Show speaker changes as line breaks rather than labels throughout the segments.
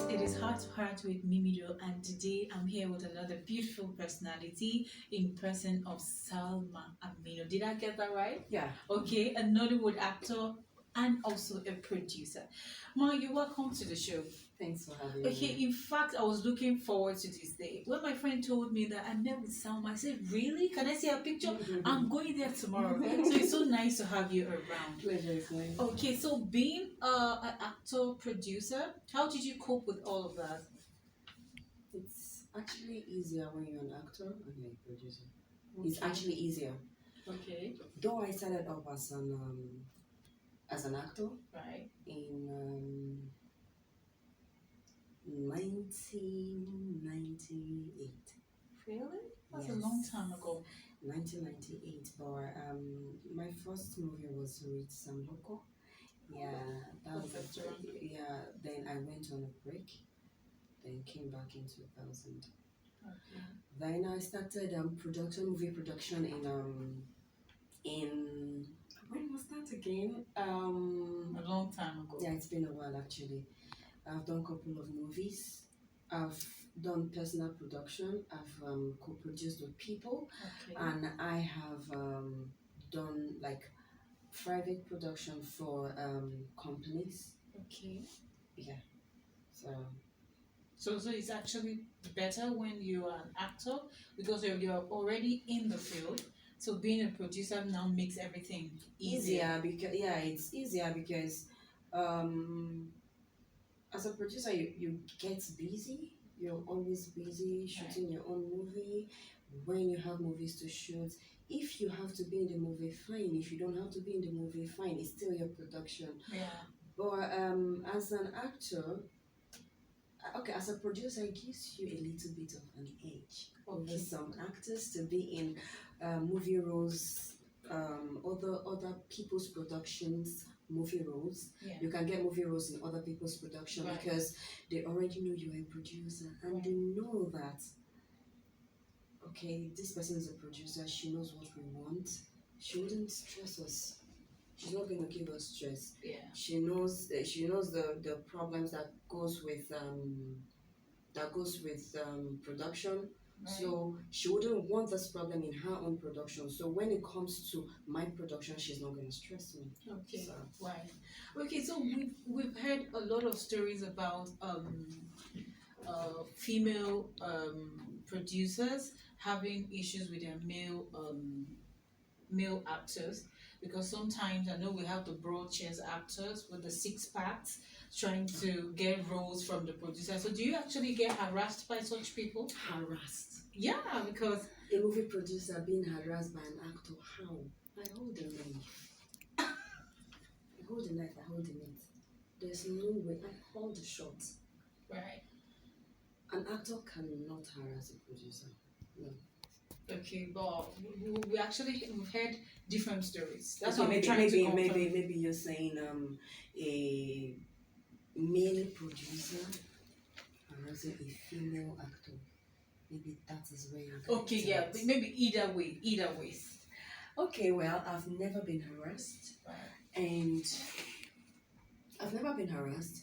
It is Heart to Heart with Mimidoo, and today I'm here with another beautiful personality in person of Salma Amino. Did I get that right?
Yeah.
Okay, a Nollywood actor and also a producer. Ma, you're welcome to the show.
Thanks for having
Okay,
me.
in fact, I was looking forward to this day. When my friend told me that I met with Salma, I said, really? Can I see a picture? I'm going there tomorrow. So it's so nice to have you around.
Pleasure is mine.
Okay, so being an actor, producer, how did you cope with all of that?
It's actually easier when you're an actor and you're a producer. It's actually easier.
Okay,
Though I started off as an actor
right.
in 1998.
Really? That's a
Yes.
long time ago.
1998. But my first movie was with Sam Loco. Yeah, that was
Perfect.
yeah. Then I went on a break. Then came back in 2000.
Okay.
Then I started movie production in when was that again?
A long time ago.
Yeah, it's been a while actually. I've done a couple of movies. I've done personal production. I've co-produced with people,
Okay.
and I have done like private production for companies.
Okay.
Yeah, so
So it's actually better when you are an actor because you're already in the field. So being a producer now makes everything easier.
because it's easier because um as a producer, you get busy. You're always busy shooting your own movie. When you have movies to shoot, if you have to be in the movie, fine. If you don't have to be in the movie, fine. It's still your production.
Yeah.
But as an actor, okay, as a producer, it gives you a little bit of an edge over some actors to be in movie roles, other people's productions, movie roles.
Yeah.
You can get movie roles in other people's production
Right.
because they already know you're a producer and
Right.
they know that okay, this person is a producer, she knows what we want. She wouldn't stress us. She's not going to give us stress.
Yeah.
She knows the problems that goes with production.
Right.
So she wouldn't want this problem in her own production. So when it comes to my production, she's not going to stress me.
Okay.
So,
Right. Okay. So we've heard a lot of stories about female producers having issues with their male actors because sometimes I know we have the broad chest actors with the six packs trying to get roles from the producer. So do you actually get harassed by such people?
harassed.
Yeah, because
A movie producer being harassed by an actor, how? I hold the knife. I hold the knife, I hold the meat. There's no way. I call the shot.
right.
An actor cannot harass a producer. No.
Okay, but we actually we've heard different stories. That's
Okay,
what I'm trying to confirm.
maybe you're saying a male producer harassing a female actor. Maybe that is where you're going.
Okay, yeah, but maybe either ways.
Okay, well, I've never been harassed,
Right.
and I've never been harassed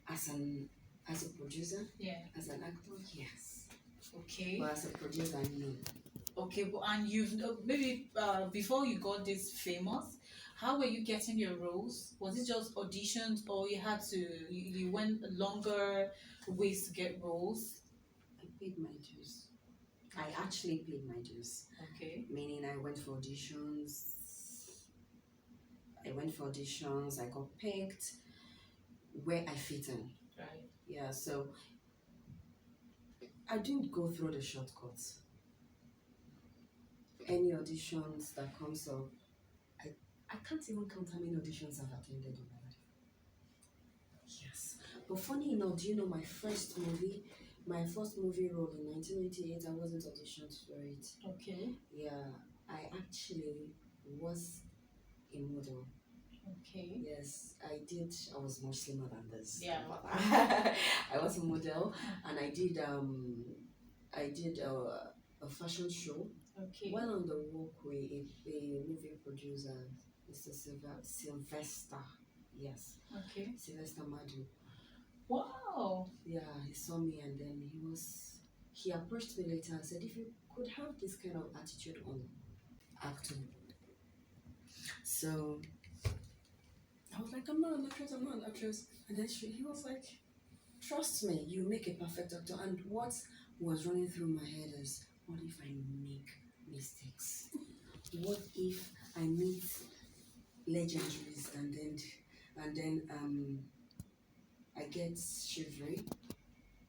as a producer,
Yeah.
as an actor, yes,
Okay.
but as a producer, no.
Okay, but and you've maybe before you got this famous, how were you getting your roles? Was it just auditions, or you had to you went longer ways to get roles?
I paid my dues. I actually paid my dues.
Okay.
Meaning I went for auditions. I got picked where I fit in.
Right.
Yeah, so I didn't go through the shortcuts. Any auditions that comes up, I can't even count how many auditions I've attended in my life. Yes. But funny enough, do you know my first movie role in 1998, I wasn't auditioned for it.
Okay.
Yeah, I actually was a model.
Okay.
Yes, I did. I was much slimmer than this.
Yeah.
But I was a model, and I did a fashion show
Okay.
While on the walkway, a movie producer, Mr. Sylvester, yes,
Okay.
Sylvester Madu,
Wow.
yeah, he saw me and then he approached me later and said, if you could have this kind of attitude on acting. So I was like, I'm not an actress, I'm not an actress. And then he was like, trust me, you make a perfect actor. And what was running through my head is, what if I make mistakes? What if I meet legendaries and then I get shivery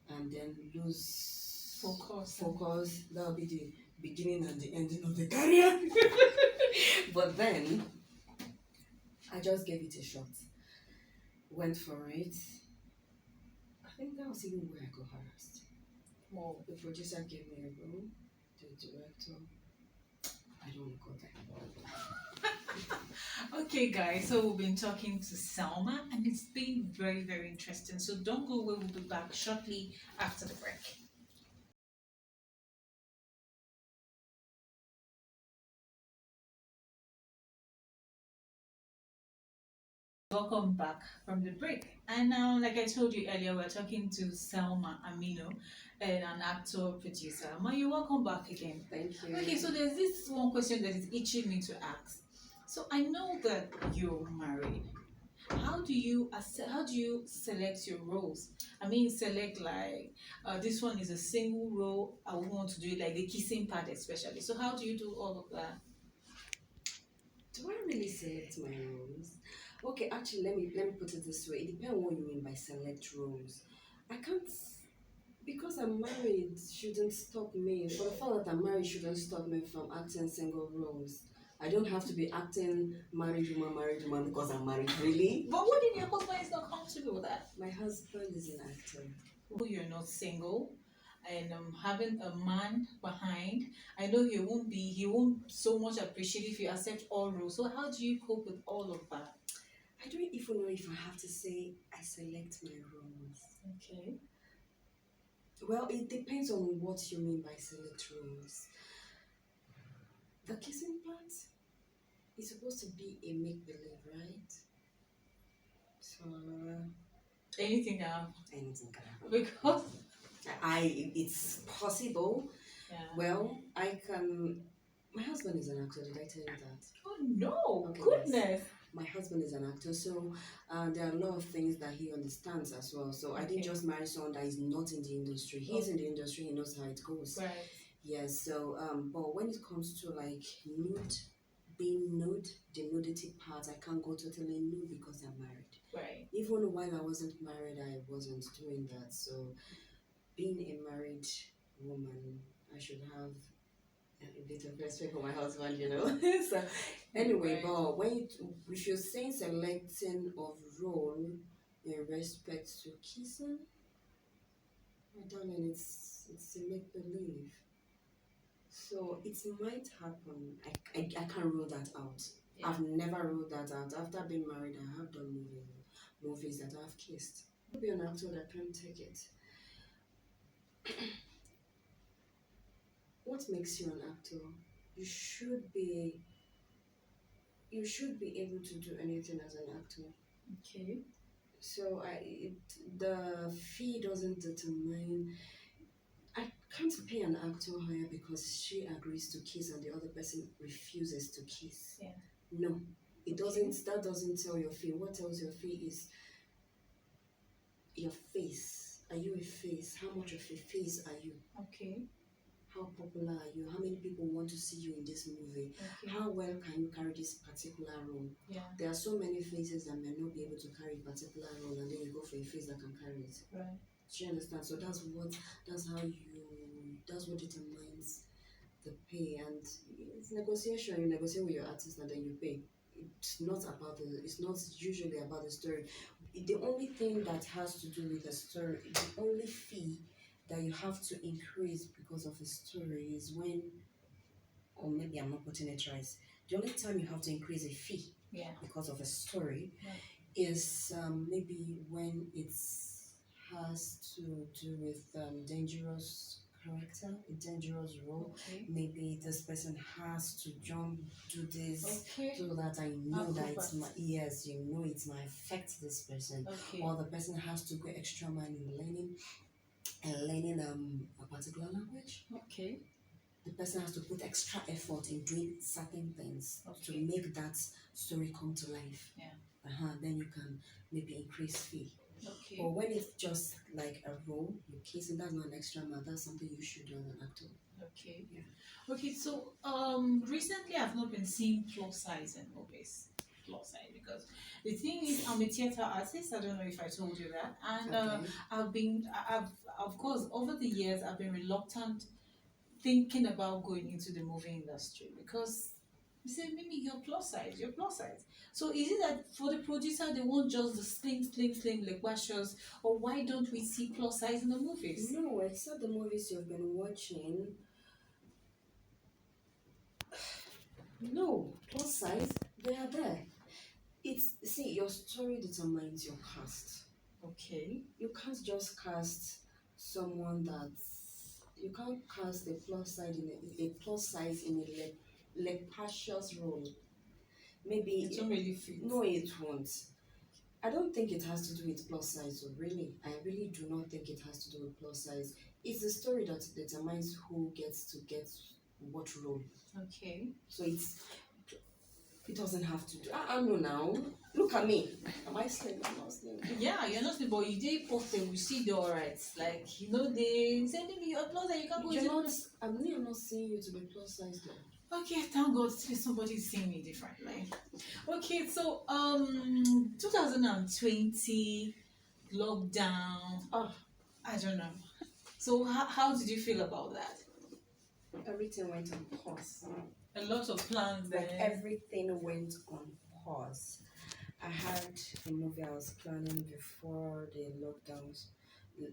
and then lose
Focus.
focus? That will be the beginning and the ending of the career. But then I just gave it a shot. Went for it. I think that was even where I got harassed.
Wow.
The producer gave me a role. The director, I don't want to go there.
Okay, guys, so we've been talking to Selma and it's been very, very interesting. So don't go away, we'll be back shortly after the break. Welcome back from the break. And now, like I told you earlier, we're talking to Selma Amino, and an actor producer. Ma, you welcome back again.
Thank you.
Okay, so there's this one question that is itching me to ask. So I know that you're married. How do you select your roles? I mean, select like this one is a single role. I would want to do it like the kissing part especially. So how do you do all of that?
Do I really select my roles? Okay, actually, let me put it this way. It depends on what you mean by select roles. I can't because I'm married shouldn't stop me. For the fact that I'm married shouldn't stop me from acting single roles. I don't have to be acting married woman because I'm married. Really?
But what if your husband is not comfortable with that?
My husband is an actor.
You're not single and having a man behind, I know he won't so much appreciate if you accept all roles. So how do you cope with all of that?
I don't even know if I have to say I select my roles.
Okay.
Well, it depends on what you mean by select roles. The kissing part is supposed to be a make believe, right? So
Anything now.
anything can happen.
Because
It's possible.
yeah.
Well, I can. My husband is an actor. Did I tell you that?
Oh no,
Okay,
goodness.
My husband is an actor, so there are a lot of things that he understands as well. So I didn't
Okay.
just marry someone that is not in the industry. He's in the industry. He knows how it goes.
Right.
Yes. So but when it comes to like being nude, the nudity part, I can't go totally nude because I'm married.
Right.
Even while I wasn't married, I wasn't doing that. So being a married woman, I should have a bit of respect for my husband, you know. So anyway,
Right.
but if you're saying selecting of role in respect to kissing, my darling, it's a make believe. So it might happen. I can't rule that out.
Yeah.
I've never ruled that out. After being married, I have done movies that I've kissed. I'll be an actor that can't take it. What makes you an actor? You should be you should be able to do anything as an actor.
Okay.
So the fee doesn't determine. I can't pay an actor higher because she agrees to kiss and the other person refuses to kiss.
Yeah.
No, it
Okay.
doesn't. That doesn't tell your fee. What tells your fee is your face. Are you a face? How much of a face are you?
Okay.
How popular are you? How many people want to see you in this movie?
Okay.
How well can you carry this particular role?
Yeah.
There are so many faces that may not be able to carry a particular role, and then you go for a face that can carry it.
Right.
Do you understand? So that's what determines the pay, and it's negotiation. You negotiate with your artist, and then you pay. It's not usually about the story. The only thing that has to do with the story, the only fee that you have to increase because of a story is when, or maybe I'm not putting it right. The only time you have to increase a fee
Yeah.
because of a story
Yeah.
is maybe when it has to do with dangerous character, a dangerous role.
Okay.
Maybe this person has to jump, do this,
Okay.
so that I know that it's
Acrobat.
my, yes, you know it might affect this person.
Okay.
Or the person has to go extra mile in learning a particular language.
Okay.
The person has to put extra effort in doing certain things to
Okay.
make that story come to life.
Yeah.
Then you can maybe increase fee.
Okay.
But when it's just like a role, you're kissing, that's not an extra mile, that's something you should do as an actor.
Okay.
Yeah.
Okay, so recently I've not been seeing plus size in movies. Plus size because the thing is I'm a theater artist. I don't know if I told you that. And
Okay.
I've of course over the years I've been reluctant thinking about going into the movie industry because you say maybe you're plus size. So is it that for the producer they want just the slim like washers, or why don't we see plus size in the movies?
No, except the movies you've been watching. No, plus size, they are there. It's see, your story determines your cast.
Okay.
You can't just cast someone you can't cast a plus size in a lepasious role. Maybe
It don't really fit.
no, it won't. I don't think it has to do with plus size. So really, I really do not think it has to do with plus size. It's the story that determines who gets to get what role.
Okay.
So it doesn't have to do. I know now. Look at me. Am I slim? I'm not slim.
Yeah, you're not, but you did posted, we see the alright. Like, they say maybe you're plus and you can't go
You're
into
not. I'm not saying you to be plus size though.
Okay, thank God somebody's seeing me differently. Okay, so 2020 lockdown.
Oh,
I don't know. So how did you feel about that?
everything went on pause.
A lot of plans
Like
then.
everything went on pause. I had a movie I was planning before the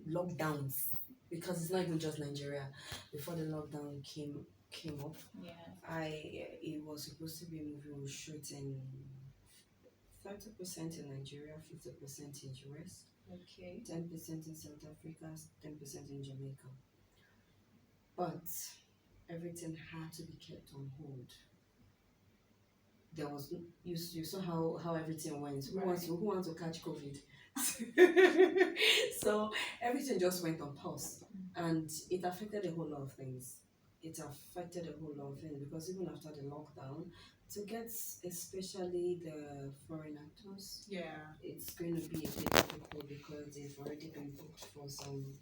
lockdowns, because it's not even just Nigeria. Before the lockdown came up,
Yeah.
it was supposed to be a movie we shoot in 30% in Nigeria, 50% in US,
Okay.
10% in South Africa, 10% in Jamaica. But everything had to be kept on hold. There was you saw how everything went. Who wants to catch COVID? So everything just went on pause, and it affected a whole lot of things. It affected a whole lot of things because even after the lockdown, to get especially the foreign actors,
Yeah.
it's going to be a bit difficult because they've already been booked for some.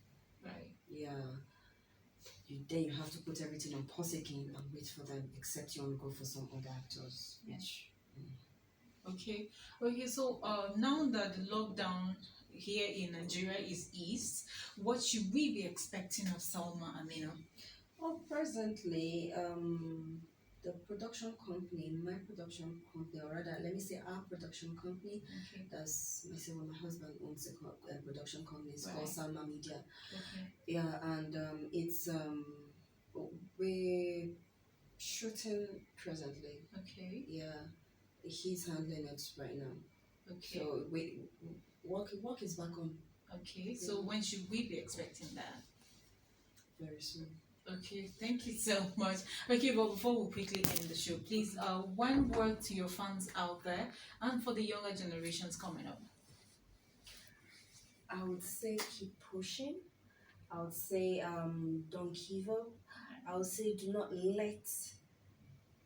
Right.
Yeah, then you have to put everything on pause again and wait for them, except you want to go for some other actors, which.
Okay. Okay. So now that the lockdown here in Nigeria is eased, what should we be expecting of Salma Amina?
Well, presently, the production company, my production company, or rather, let me say our production company,
Okay.
that's myself and my husband owns a production company. It's called
Right.
Salma Media.
Okay.
Yeah, and it's we're shooting presently.
Okay.
Yeah, he's handling it right now.
Okay.
So work is back on
Okay. So when should we be expecting that?
very soon.
Okay, thank you so much. Okay, but before we quickly end the show, please, one word to your fans out there and for the younger generations coming up.
I would say keep pushing. I would say don't give up. I would say do not let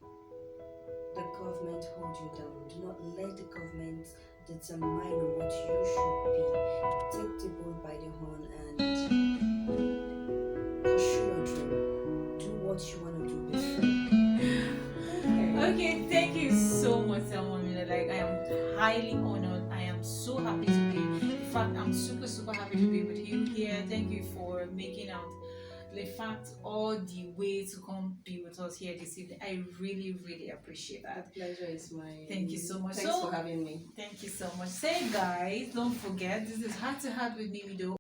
the government hold you down. Do not let the government determine what you should be. Take the bull by the horn and pursue your dream. Do what you want to do before.
Okay, thank you so much, Selma. Like, I am highly honored. I am so happy to be. In fact, I'm super happy to be with you here. Thank you for making out the fact all the way to come be with us here this evening. I really appreciate that.
The pleasure is mine.
Thank you so much.
Thanks for having me.
Thank you so much. Say, guys, don't forget, this is Heart to Heart with Mimidoo.